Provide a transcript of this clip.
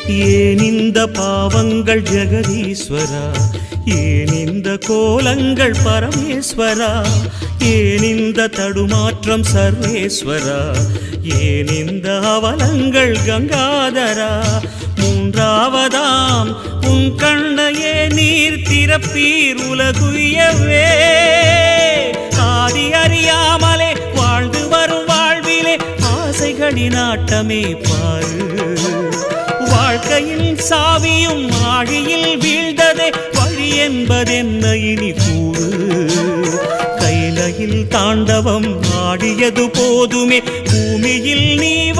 ஏன் இந்த பாவங்கள் ஜெகதீஸ்வரா, ஏன் இந்த கோலங்கள் பரமேஸ்வரா, ஏன் இந்த தடுமாற்றம் சர்வேஸ்வரா, ஏன் இந்த அவலங்கள் கங்காதரா. மூன்றாவதாம் உன் கண்ணையே நீர் திறப்பீர் உலகுயவே. ஆதி அறியாமலே வாழ்ந்து வரும் வாழ்விலே ஆசைகளின் ஆட்டமே பாரு. வாழ்க்கையில் சாவியும் ஆழியில் வீழ்ந்ததே, வழி என்பதென்ன இனி கூறு. கைலையில் தாண்டவம் ஆடியது போதுமே, பூமியில் நீ